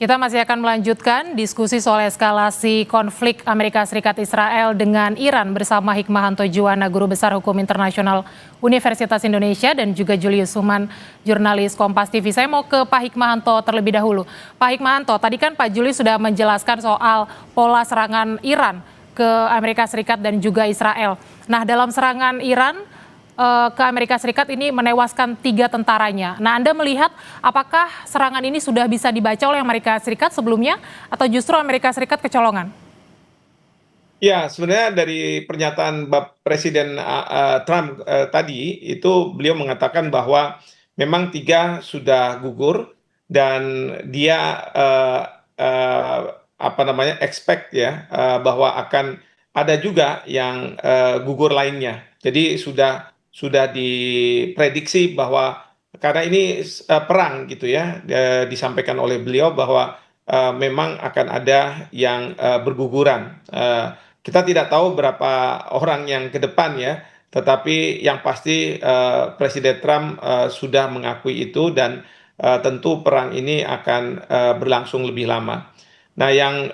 Kita masih akan melanjutkan diskusi soal eskalasi konflik Amerika Serikat Israel dengan Iran bersama Hikmahanto Juwana, Guru Besar Hukum Internasional Universitas Indonesia, dan juga Julius Suman, jurnalis Kompas TV. Saya mau ke Pak Hikmahanto terlebih dahulu. Pak Hikmahanto, tadi kan Pak Julius sudah menjelaskan soal pola serangan Iran ke Amerika Serikat dan juga Israel. Nah, dalam serangan Iran ke Amerika Serikat ini menewaskan 3 tentaranya. Nah, Anda melihat apakah serangan ini sudah bisa dibaca oleh Amerika Serikat sebelumnya atau justru Amerika Serikat kecolongan? Ya, sebenarnya dari pernyataan Presiden Trump tadi itu beliau mengatakan bahwa memang 3 sudah gugur dan dia expect ya bahwa akan ada juga yang gugur lainnya. Jadi sudah diprediksi bahwa karena ini perang gitu ya, disampaikan oleh beliau bahwa memang akan ada yang berguguran. Kita tidak tahu berapa orang yang ke depan ya, tetapi yang pasti Presiden Trump sudah mengakui itu dan tentu perang ini akan berlangsung lebih lama. Nah, yang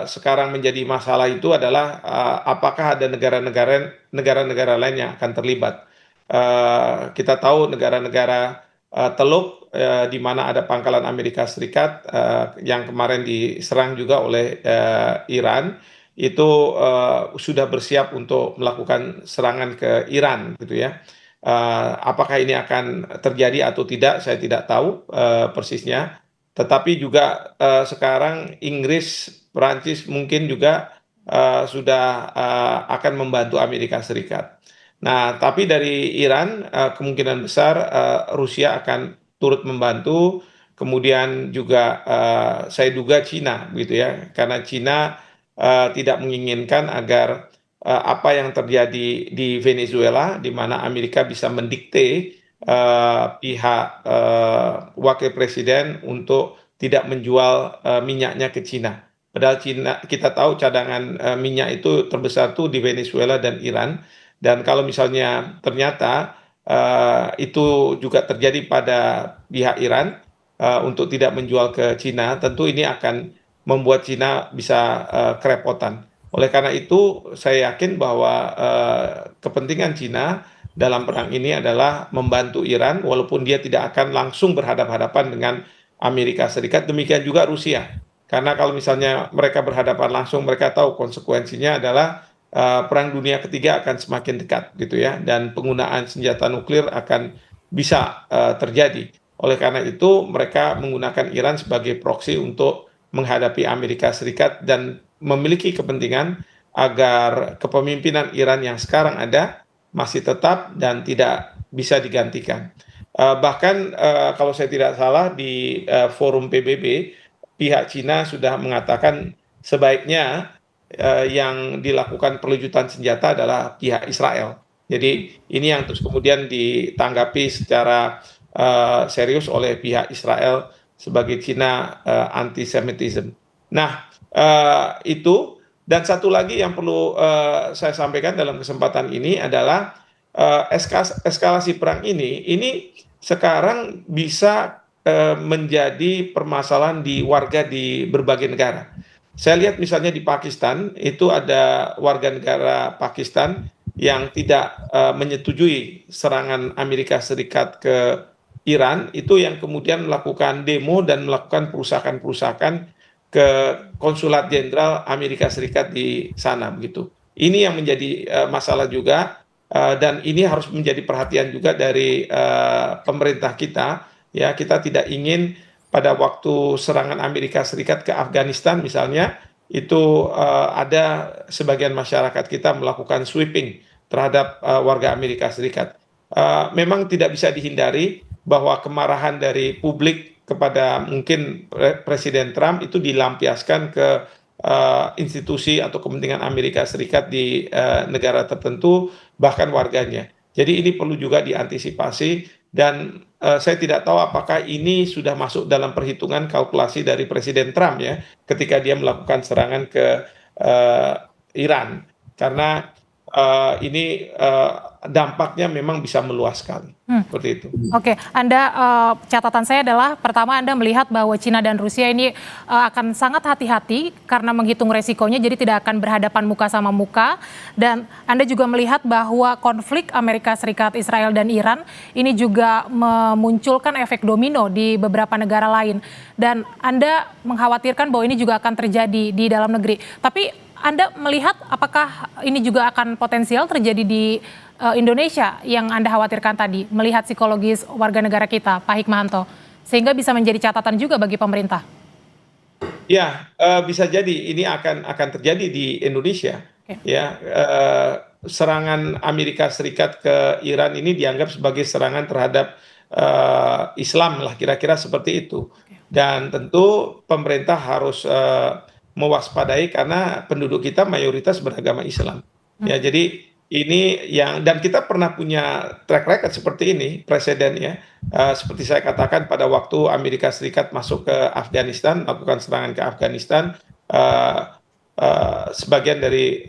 sekarang menjadi masalah itu adalah apakah ada negara-negara lain yang akan terlibat. Kita tahu negara-negara Teluk di mana ada pangkalan Amerika Serikat yang kemarin diserang juga oleh Iran itu sudah bersiap untuk melakukan serangan ke Iran gitu ya. Apakah ini akan terjadi atau tidak, saya tidak tahu persisnya. Tetapi juga sekarang Inggris, Perancis mungkin juga sudah akan membantu Amerika Serikat. Nah, tapi dari Iran kemungkinan besar Rusia akan turut membantu. Kemudian juga saya duga Cina, gitu ya, karena Cina tidak menginginkan agar apa yang terjadi di Venezuela, di mana Amerika bisa mendikte pihak wakil presiden untuk tidak menjual minyaknya ke Cina. Padahal Cina, kita tahu cadangan minyak itu terbesar tuh di Venezuela dan Iran. Dan kalau misalnya ternyata itu juga terjadi pada pihak Iran untuk tidak menjual ke Cina, tentu ini akan membuat Cina bisa kerepotan. Oleh karena itu, saya yakin bahwa kepentingan Cina dalam perang ini adalah membantu Iran, walaupun dia tidak akan langsung berhadapan-hadapan dengan Amerika Serikat. Demikian juga Rusia, karena kalau misalnya mereka berhadapan langsung, mereka tahu konsekuensinya adalah Perang Dunia Ketiga akan semakin dekat, gitu ya, dan penggunaan senjata nuklir akan bisa terjadi. Oleh karena itu, mereka menggunakan Iran sebagai proksi untuk menghadapi Amerika Serikat dan memiliki kepentingan agar kepemimpinan Iran yang sekarang ada masih tetap dan tidak bisa digantikan. Bahkan kalau saya tidak salah di forum PBB, pihak Cina sudah mengatakan sebaiknya yang dilakukan pelucutan senjata adalah pihak Israel. Jadi ini yang terus kemudian ditanggapi secara serius oleh pihak Israel sebagai Cina antisemitism. Nah, itu. Dan satu lagi yang perlu saya sampaikan dalam kesempatan ini adalah eskalasi perang ini sekarang bisa menjadi permasalahan di warga di berbagai negara. Saya lihat misalnya di Pakistan, itu ada warga negara Pakistan yang tidak menyetujui serangan Amerika Serikat ke Iran, itu yang kemudian melakukan demo dan melakukan perusakan-perusakan ke konsulat jenderal Amerika Serikat di sana begitu. Ini yang menjadi masalah juga dan ini harus menjadi perhatian juga dari pemerintah kita. Ya, kita tidak ingin pada waktu serangan Amerika Serikat ke Afghanistan misalnya itu ada sebagian masyarakat kita melakukan sweeping terhadap warga Amerika Serikat. Memang tidak bisa dihindari bahwa kemarahan dari publik kepada mungkin Presiden Trump itu dilampiaskan ke institusi atau kepentingan Amerika Serikat di negara tertentu, bahkan warganya. Jadi ini perlu juga diantisipasi dan saya tidak tahu apakah ini sudah masuk dalam perhitungan kalkulasi dari Presiden Trump ya, ketika dia melakukan serangan ke Iran. Karena ini dampaknya memang bisa meluas sekali. Seperti itu. Oke, catatan saya adalah pertama Anda melihat bahwa Cina dan Rusia ini akan sangat hati-hati karena menghitung resikonya, jadi tidak akan berhadapan muka sama muka. Dan Anda juga melihat bahwa konflik Amerika Serikat, Israel, dan Iran ini juga memunculkan efek domino di beberapa negara lain. Dan Anda mengkhawatirkan bahwa ini juga akan terjadi di dalam negeri. Tapi Anda melihat apakah ini juga akan potensial terjadi di Indonesia yang Anda khawatirkan tadi, melihat psikologis warga negara kita, Pak Hikmahanto, sehingga bisa menjadi catatan juga bagi pemerintah? Ya, bisa jadi ini akan terjadi di Indonesia. Oke. Ya, serangan Amerika Serikat ke Iran ini dianggap sebagai serangan terhadap Islam lah, kira-kira seperti itu. Dan tentu pemerintah harus mewaspadai karena penduduk kita mayoritas beragama Islam. Ya, jadi ini dan kita pernah punya track record seperti ini, presiden ya. Seperti saya katakan pada waktu Amerika Serikat masuk ke Afghanistan, melakukan serangan ke Afghanistan, sebagian dari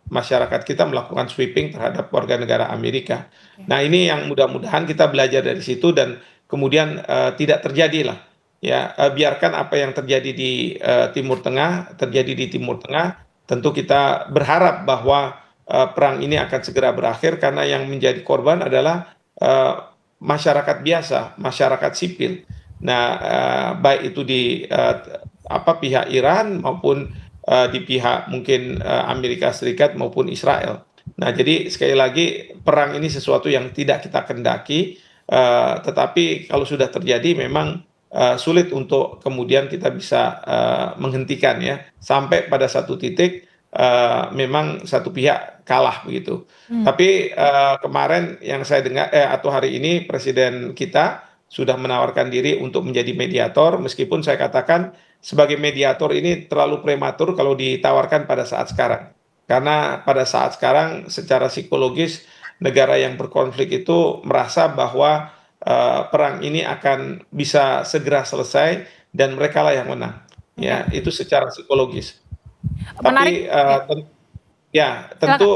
masyarakat kita melakukan sweeping terhadap warga negara Amerika. Nah, ini yang mudah-mudahan kita belajar dari situ dan kemudian tidak terjadilah. Ya, biarkan apa yang terjadi di Timur Tengah terjadi di Timur Tengah. Tentu kita berharap bahwa perang ini akan segera berakhir karena yang menjadi korban adalah masyarakat biasa, masyarakat sipil. Nah, baik itu di pihak Iran maupun di pihak mungkin Amerika Serikat maupun Israel. Nah, jadi sekali lagi perang ini sesuatu yang tidak kita kendaki, tetapi kalau sudah terjadi memang sulit untuk kemudian kita bisa menghentikan ya, sampai pada satu titik memang satu pihak kalah begitu. Tapi kemarin yang saya dengar atau hari ini presiden kita sudah menawarkan diri untuk menjadi mediator, meskipun saya katakan sebagai mediator ini terlalu prematur kalau ditawarkan pada saat sekarang. Karena pada saat sekarang secara psikologis negara yang berkonflik itu merasa bahwa perang ini akan bisa segera selesai dan mereka lah yang menang. Ya, itu secara psikologis. Menarik. Tapi tentu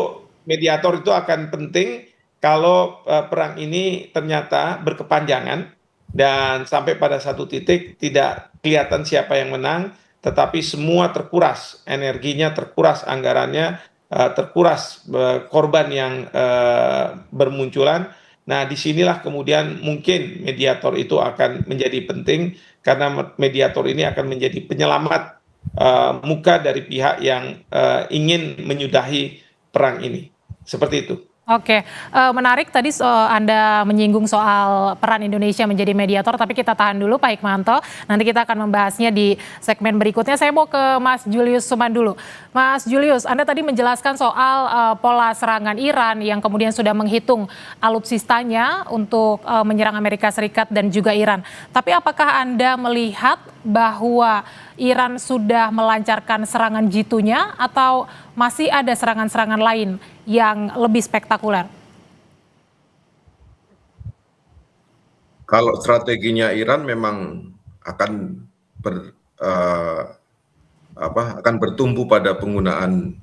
mediator itu akan penting kalau perang ini ternyata berkepanjangan dan sampai pada satu titik tidak kelihatan siapa yang menang, tetapi semua terkuras, energinya terkuras, anggarannya terkuras, korban yang bermunculan. Nah, disinilah kemudian mungkin mediator itu akan menjadi penting karena mediator ini akan menjadi penyelamat muka dari pihak yang ingin menyudahi perang ini. Seperti itu. Oke, menarik tadi Anda menyinggung soal peran Indonesia menjadi mediator, tapi kita tahan dulu Pak Hikmahanto. Nanti kita akan membahasnya di segmen berikutnya. Saya mau ke Mas Julius Suman dulu. Mas Julius, Anda tadi menjelaskan soal pola serangan Iran yang kemudian sudah menghitung alutsistanya untuk menyerang Amerika Serikat dan juga Iran. Tapi apakah Anda melihat bahwa Iran sudah melancarkan serangan jitunya atau masih ada serangan-serangan lain yang lebih spektakuler? Kalau strateginya Iran memang akan akan bertumbuh pada penggunaan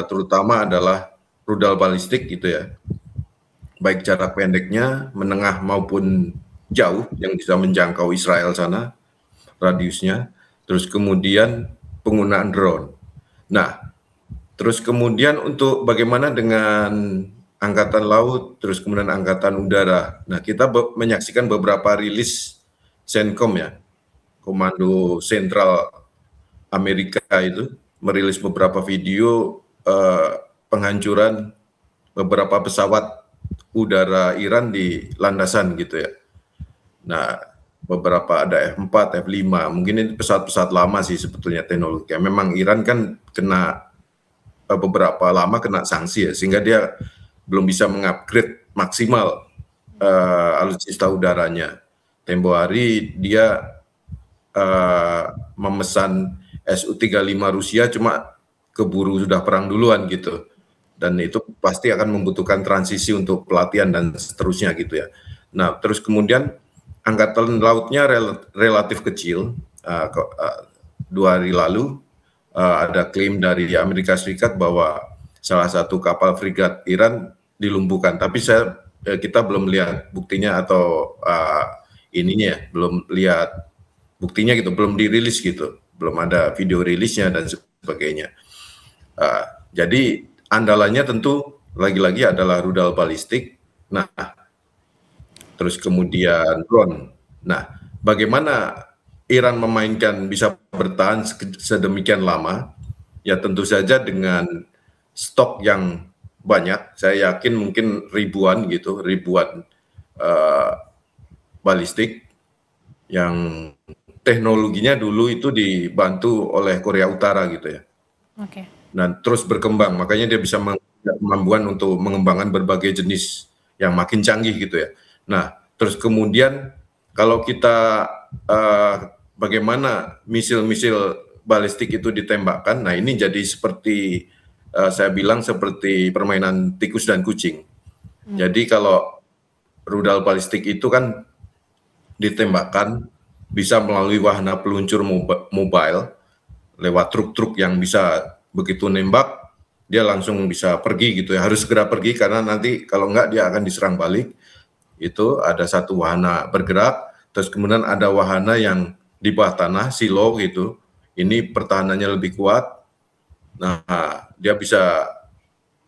terutama adalah rudal balistik gitu ya, baik jarak pendeknya, menengah maupun jauh yang bisa menjangkau Israel sana radiusnya, terus kemudian penggunaan drone. Nah, terus kemudian untuk bagaimana dengan angkatan laut, terus kemudian angkatan udara. Nah, kita menyaksikan beberapa rilis CENTCOM ya, Komando Sentral Amerika itu merilis beberapa video penghancuran beberapa pesawat udara Iran di landasan gitu ya. Nah, beberapa ada F4, F5, mungkin ini pesawat-pesawat lama sih sebetulnya teknologi. Memang Iran kan kena beberapa lama kena sanksi ya, sehingga dia belum bisa mengupgrade maksimal alutsista udaranya. Tempo hari dia memesan Su-35 Rusia cuma keburu sudah perang duluan gitu. Dan itu pasti akan membutuhkan transisi untuk pelatihan dan seterusnya gitu ya. Nah, terus kemudian angkatan lautnya relatif kecil. 2 hari lalu ada klaim dari Amerika Serikat bahwa salah satu kapal frigat Iran dilumpuhkan. Tapi kita belum lihat buktinya atau ininya ya, belum lihat buktinya gitu, belum dirilis gitu, belum ada video rilisnya dan sebagainya. Jadi andalannya tentu lagi-lagi adalah rudal balistik. Nah, terus kemudian drone. Nah, bagaimana Iran memainkan bisa bertahan sedemikian lama? Ya tentu saja dengan stok yang banyak. Saya yakin mungkin ribuan gitu, ribuan balistik yang teknologinya dulu itu dibantu oleh Korea Utara gitu ya. Oke. Dan terus berkembang, makanya dia bisa kemampuan untuk mengembangkan berbagai jenis yang makin canggih gitu ya. Nah, terus kemudian kalau kita bagaimana misil-misil balistik itu ditembakkan, nah ini jadi seperti saya bilang seperti permainan tikus dan kucing. Jadi kalau rudal balistik itu kan ditembakkan bisa melalui wahana peluncur mobile lewat truk-truk yang bisa begitu nembak dia langsung bisa pergi gitu ya, harus segera pergi karena nanti kalau enggak dia akan diserang balik. Itu ada satu wahana bergerak, terus kemudian ada wahana yang di bawah tanah, silo gitu, ini pertahanannya lebih kuat. Nah, dia bisa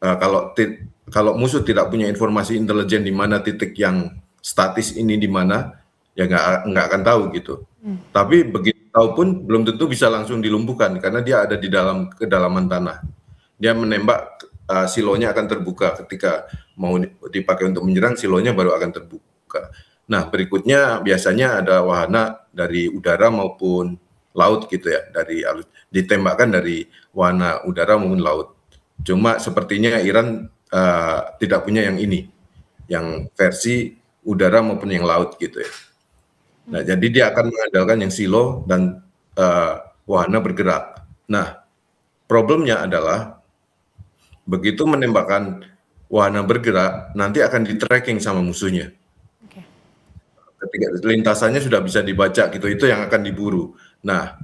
kalau musuh tidak punya informasi intelijen di mana titik yang statis ini di mana, ya nggak akan tahu gitu. Tapi begitu tahu pun belum tentu bisa langsung dilumpuhkan karena dia ada di dalam kedalaman tanah. Dia menembak, silonya akan terbuka ketika mau dipakai untuk menyerang, silonya baru akan terbuka. Nah, berikutnya biasanya ada wahana dari udara maupun laut gitu ya, ditembakkan dari wahana udara maupun laut. Cuma sepertinya Iran tidak punya yang ini, yang versi udara maupun yang laut gitu ya. Nah, jadi dia akan mengandalkan yang silo dan wahana bergerak. Nah, problemnya adalah begitu menembakkan wahana bergerak, nanti akan di-tracking sama musuhnya. Oke. Ketika lintasannya sudah bisa dibaca gitu, itu yang akan diburu. Nah,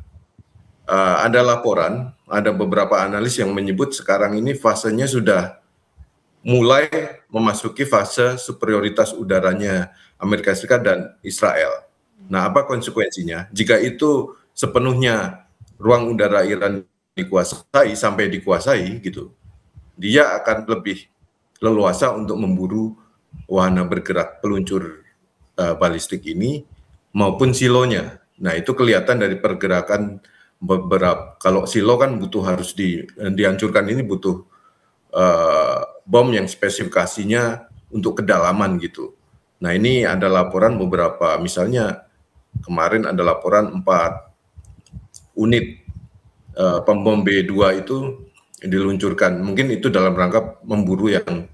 ada laporan, ada beberapa analis yang menyebut sekarang ini fasenya sudah mulai memasuki fase superioritas udaranya Amerika Serikat dan Israel. Nah, apa konsekuensinya? Jika itu sepenuhnya ruang udara Iran sampai dikuasai gitu, dia akan lebih leluasa untuk memburu wahana bergerak peluncur balistik ini maupun silonya. Nah, itu kelihatan dari pergerakan beberapa. Kalau silo kan harus dihancurkan, ini butuh bom yang spesifikasinya untuk kedalaman gitu. Nah, ini ada laporan beberapa, misalnya kemarin ada laporan 4 unit pembom B2 itu diluncurkan. Mungkin itu dalam rangka memburu yang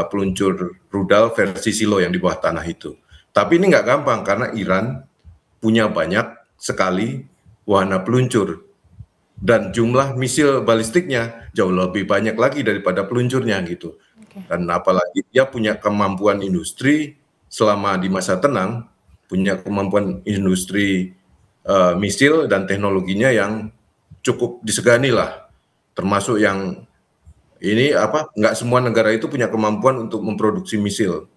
peluncur rudal versi silo yang di bawah tanah itu. Tapi ini nggak gampang karena Iran punya banyak sekali wahana peluncur dan jumlah misil balistiknya jauh lebih banyak lagi daripada peluncurnya gitu. Dan apalagi dia punya kemampuan industri selama di masa tenang, punya kemampuan industri misil dan teknologinya yang cukup disegani lah, termasuk yang ini nggak semua negara itu punya kemampuan untuk memproduksi misil.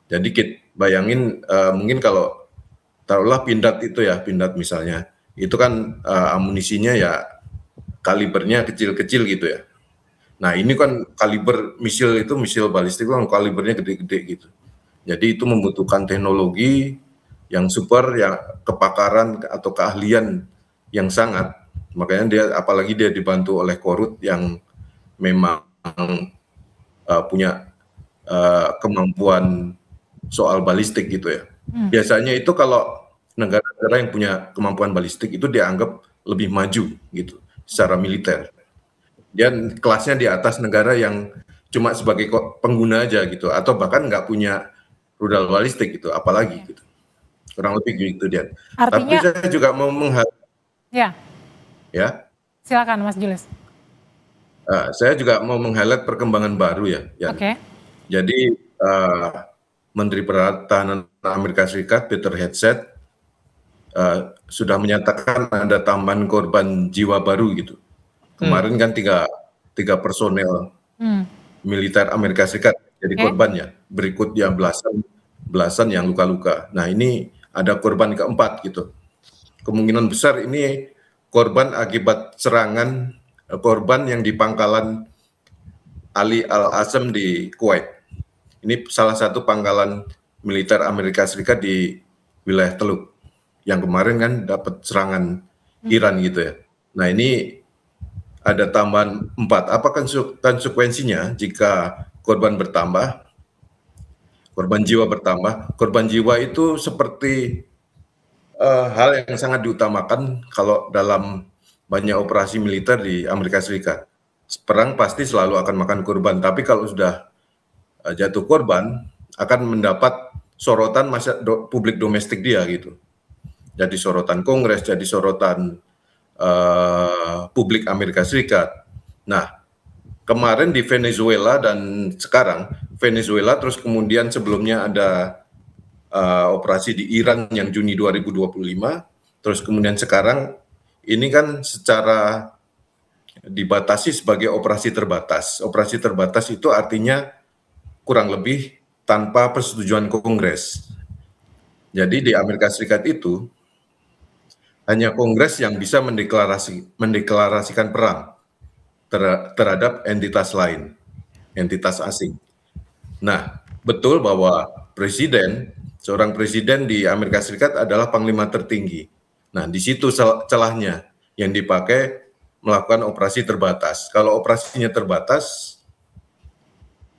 Jadi bayangin mungkin kalau taruhlah Pindad itu ya, Pindad misalnya, itu kan amunisinya ya kalibernya kecil-kecil gitu ya. Nah ini kan kaliber misil itu, misil balistik kan kalibernya gede-gede gitu. Jadi itu membutuhkan teknologi yang super, yang kepakaran atau keahlian yang sangat. Makanya apalagi dia dibantu oleh Korut yang memang punya kemampuan soal balistik gitu ya. Biasanya itu kalau negara-negara yang punya kemampuan balistik itu dianggap lebih maju gitu secara militer. Dan kelasnya di atas negara yang cuma sebagai pengguna aja gitu, atau bahkan nggak punya rudal balistik gitu, apalagi gitu. Kurang lebih gitu dia. Tapi Artinya, saya juga mau ya, ya. silakan Mas Julius. Saya juga mau meng-highlight perkembangan baru ya. Oke. Jadi Menteri Pertahanan Amerika Serikat Peter Hegseth sudah menyatakan ada tambahan korban jiwa baru gitu Kemarin kan tiga personel militer Amerika Serikat jadi Oke. korbannya. Berikutnya belasan yang luka-luka. Nah, ini ada korban keempat gitu. Kemungkinan besar ini korban akibat serangan korban yang di pangkalan Ali Al-Azam di Kuwait. Ini salah satu pangkalan militer Amerika Serikat di wilayah Teluk yang kemarin kan dapat serangan Iran gitu ya. Nah, ini ada tambahan 4. Apa konsekuensinya jika korban bertambah, korban jiwa bertambah? Korban jiwa itu seperti hal yang sangat diutamakan kalau dalam banyak operasi militer di Amerika Serikat. Perang pasti selalu akan makan korban, tapi kalau sudah jatuh korban akan mendapat sorotan publik domestik dia gitu. Jadi sorotan Kongres, jadi sorotan publik Amerika Serikat. Nah, kemarin di Venezuela dan sekarang Venezuela, terus kemudian sebelumnya ada operasi di Iran yang Juni 2025, terus kemudian sekarang ini kan secara dibatasi sebagai operasi terbatas. Operasi terbatas itu artinya kurang lebih tanpa persetujuan Kongres. Jadi di Amerika Serikat itu hanya Kongres yang bisa mendeklarasikan perang terhadap entitas lain, entitas asing. Nah, betul bahwa seorang presiden di Amerika Serikat adalah panglima tertinggi. Nah, di situ celahnya yang dipakai melakukan operasi terbatas. Kalau operasinya terbatas,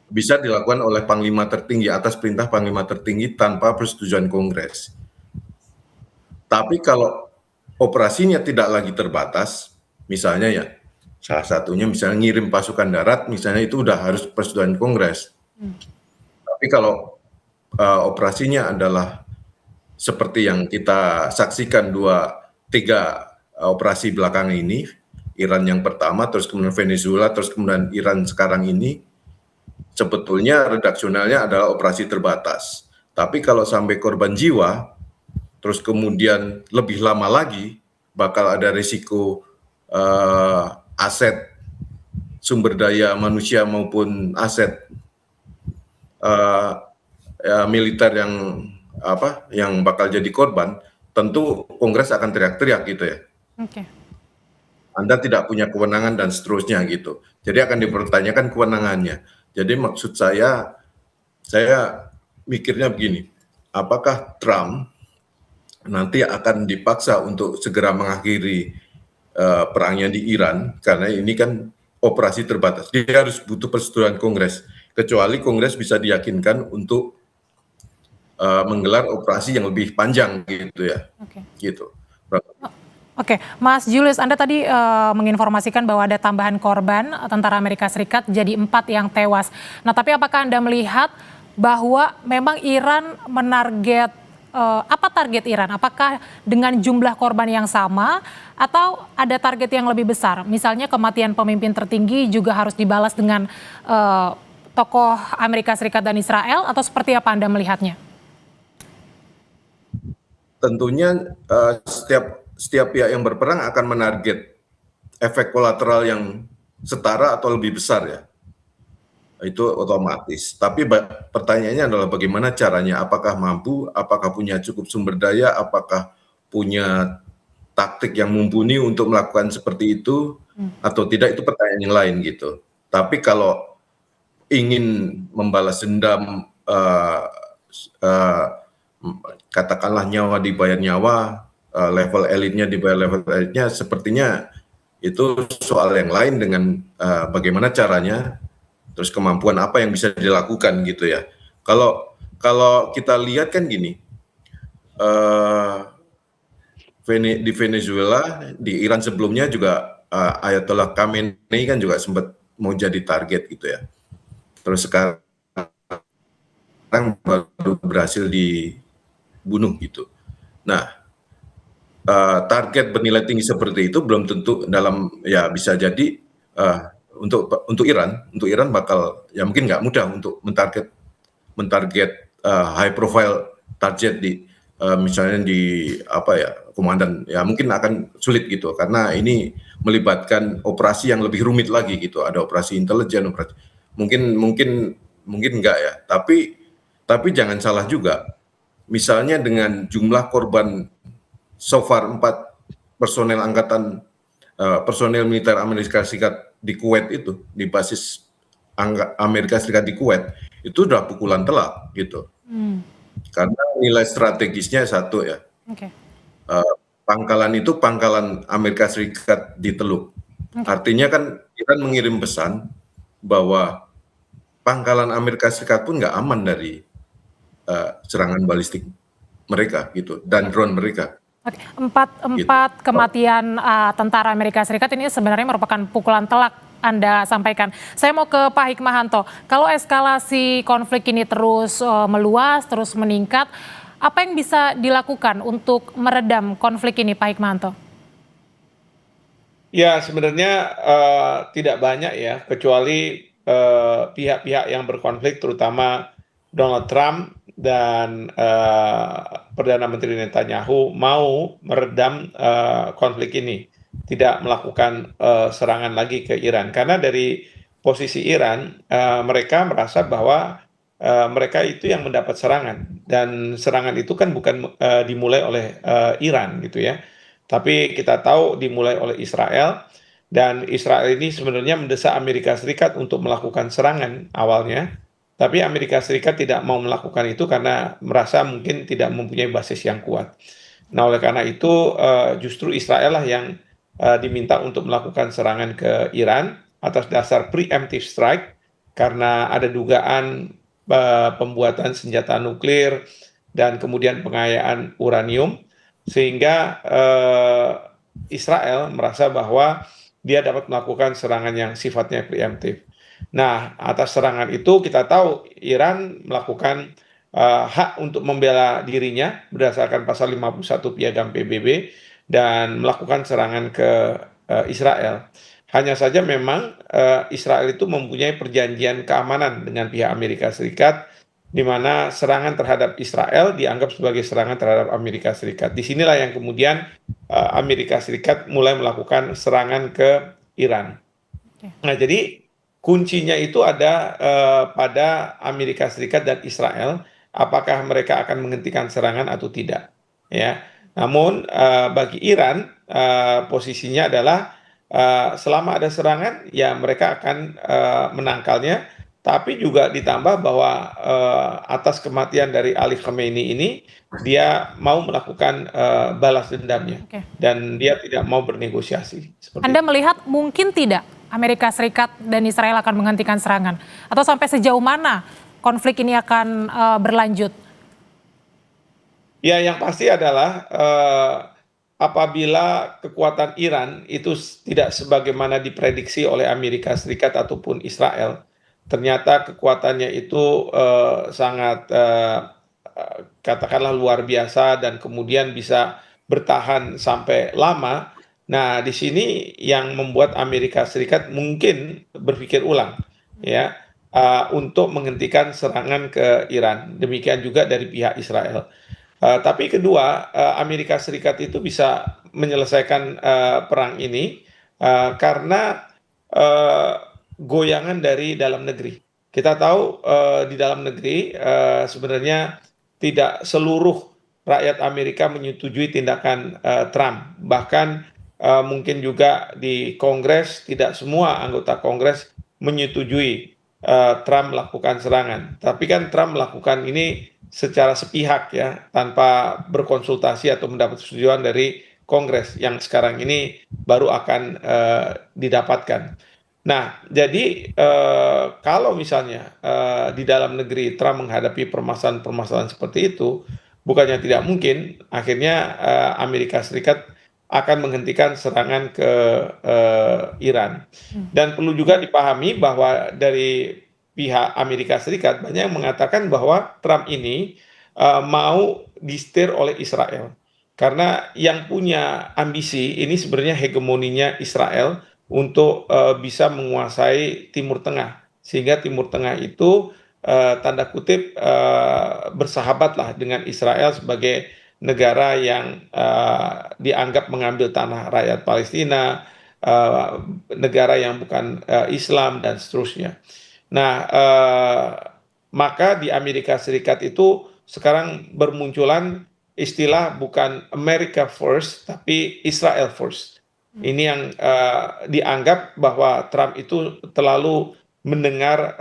bisa dilakukan oleh panglima tertinggi atas perintah panglima tertinggi tanpa persetujuan Kongres. Tapi kalau operasinya tidak lagi terbatas, misalnya ya salah satunya misalnya ngirim pasukan darat, misalnya itu udah harus persetujuan Kongres. Tapi kalau operasinya adalah seperti yang kita saksikan 3 operasi belakangan ini, Iran yang pertama, terus kemudian Venezuela, terus kemudian Iran sekarang ini, sebetulnya redaksionalnya adalah operasi terbatas. Tapi kalau sampai korban jiwa, terus kemudian lebih lama lagi, bakal ada risiko aset sumber daya manusia maupun aset militer yang bakal jadi korban, tentu Kongres akan teriak-teriak gitu ya. Oke. Anda tidak punya kewenangan dan seterusnya gitu. Jadi akan dipertanyakan kewenangannya. Jadi maksud saya mikirnya begini, apakah Trump nanti akan dipaksa untuk segera mengakhiri perangnya di Iran, karena ini kan operasi terbatas. Dia harus butuh persetujuan Kongres, kecuali Kongres bisa diyakinkan untuk menggelar operasi yang lebih panjang gitu ya. Gitu. Oke, Mas Julius, Anda tadi menginformasikan bahwa ada tambahan korban tentara Amerika Serikat jadi 4 yang tewas. Nah, tapi apakah Anda melihat bahwa memang Iran menarget, apa target Iran? Apakah dengan jumlah korban yang sama atau ada target yang lebih besar? Misalnya kematian pemimpin tertinggi juga harus dibalas dengan tokoh Amerika Serikat dan Israel, atau seperti apa Anda melihatnya? Tentunya setiap pihak yang berperang akan menarget efek kolateral yang setara atau lebih besar ya. Itu otomatis. Tapi pertanyaannya adalah bagaimana caranya? Apakah mampu? Apakah punya cukup sumber daya? Apakah punya taktik yang mumpuni untuk melakukan seperti itu? Atau tidak? Itu pertanyaan yang lain gitu. Tapi kalau ingin membalas dendam, katakanlah nyawa dibayar nyawa, level elitnya dibayar level elitnya, sepertinya itu soal yang lain dengan bagaimana caranya, terus kemampuan apa yang bisa dilakukan gitu ya. Kalau kita lihat kan gini, di Venezuela, di Iran sebelumnya juga Ayatollah Khamenei kan juga sempat mau jadi target gitu ya. Terus sekarang baru berhasil dibunuh gitu. Nah, target bernilai tinggi seperti itu belum tentu ya bisa jadi untuk Iran bakal ya mungkin nggak mudah untuk mentarget high profile target misalnya di apa ya, komandan, ya mungkin akan sulit gitu karena ini melibatkan operasi yang lebih rumit lagi gitu. Ada operasi intelijen, operasi mungkin mungkin mungkin enggak ya. Tapi jangan salah juga. Misalnya dengan jumlah korban so far 4 personel militer Amerika Serikat di Kuwait itu, di basis Amerika Serikat di Kuwait, itu udah pukulan telak gitu. Karena nilai strategisnya satu ya, Oke. pangkalan itu pangkalan Amerika Serikat di Teluk. Artinya kan Iran mengirim pesan bahwa pangkalan Amerika Serikat pun nggak aman dari serangan balistik mereka gitu dan drone mereka. Oke, empat kematian tentara Amerika Serikat ini sebenarnya merupakan pukulan telak Anda sampaikan. Saya mau ke Pak Hikmahanto. Kalau eskalasi konflik ini terus meluas, terus meningkat, apa yang bisa dilakukan untuk meredam konflik ini, Pak Hikmahanto? Ya, sebenarnya tidak banyak ya, kecuali pihak-pihak yang berkonflik, terutama Donald Trump dan Perdana Menteri Netanyahu mau meredam konflik ini, tidak melakukan serangan lagi ke Iran. Karena dari posisi Iran, mereka merasa bahwa mereka itu yang mendapat serangan, dan serangan itu kan bukan dimulai oleh Iran gitu ya. Tapi kita tahu dimulai oleh Israel, dan Israel ini sebenarnya mendesak Amerika Serikat untuk melakukan serangan awalnya, tapi Amerika Serikat tidak mau melakukan itu karena merasa mungkin tidak mempunyai basis yang kuat. Nah, oleh karena itu justru Israel lah yang diminta untuk melakukan serangan ke Iran atas dasar preemptive strike, karena ada dugaan pembuatan senjata nuklir dan kemudian pengayaan uranium, sehingga Israel merasa bahwa dia dapat melakukan serangan yang sifatnya preemptif. Nah, atas serangan itu kita tahu Iran melakukan hak untuk membela dirinya berdasarkan pasal 51 Piagam PBB dan melakukan serangan ke Israel. Hanya saja memang Israel itu mempunyai perjanjian keamanan dengan pihak Amerika Serikat, di mana serangan terhadap Israel dianggap sebagai serangan terhadap Amerika Serikat. Disinilah yang kemudian Amerika Serikat mulai melakukan serangan ke Iran. Nah, jadi kuncinya itu ada pada Amerika Serikat dan Israel, apakah mereka akan menghentikan serangan atau tidak. Ya, namun bagi Iran posisinya adalah selama ada serangan, ya mereka akan menangkalnya. Tapi juga ditambah bahwa atas kematian dari Ali Khamenei ini, dia mau melakukan balas dendamnya, Oke. dan dia tidak mau bernegosiasi. Seperti Anda itu. melihat mungkin tidak Amerika Serikat dan Israel akan menghentikan serangan? Atau sampai sejauh mana konflik ini akan berlanjut? Ya, yang pasti adalah apabila kekuatan Iran itu tidak sebagaimana diprediksi oleh Amerika Serikat ataupun Israel, ternyata kekuatannya itu sangat katakanlah luar biasa dan kemudian bisa bertahan sampai lama. Nah, di sini yang membuat Amerika Serikat mungkin berpikir ulang ya, untuk menghentikan serangan ke Iran. Demikian juga dari pihak Israel. Tapi kedua, Amerika Serikat itu bisa menyelesaikan perang ini karena uh, goyangan dari dalam negeri. Kita tahu di dalam negeri sebenarnya tidak seluruh rakyat Amerika menyetujui tindakan Trump. Bahkan mungkin juga di Kongres tidak semua anggota Kongres menyetujui Trump melakukan serangan. Tapi kan Trump melakukan ini secara sepihak ya, tanpa berkonsultasi atau mendapat persetujuan dari Kongres yang sekarang ini baru akan didapatkan. Nah, jadi kalau misalnya di dalam negeri Trump menghadapi permasalahan-permasalahan seperti itu, bukannya tidak mungkin akhirnya Amerika Serikat akan menghentikan serangan ke Iran. Dan perlu juga dipahami bahwa dari pihak Amerika Serikat banyak yang mengatakan bahwa Trump ini mau disetir oleh Israel. Karena yang punya ambisi ini sebenarnya hegemoninya Israel untuk bisa menguasai Timur Tengah, sehingga Timur Tengah itu tanda kutip bersahabatlah dengan Israel sebagai negara yang dianggap mengambil tanah rakyat Palestina, negara yang bukan Islam dan seterusnya. Nah, maka di Amerika Serikat itu sekarang bermunculan istilah bukan America First, tapi Israel First. Ini yang dianggap bahwa Trump itu terlalu mendengar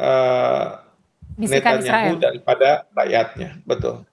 Bisikan Netanyahu Israel. daripada rakyatnya, betul.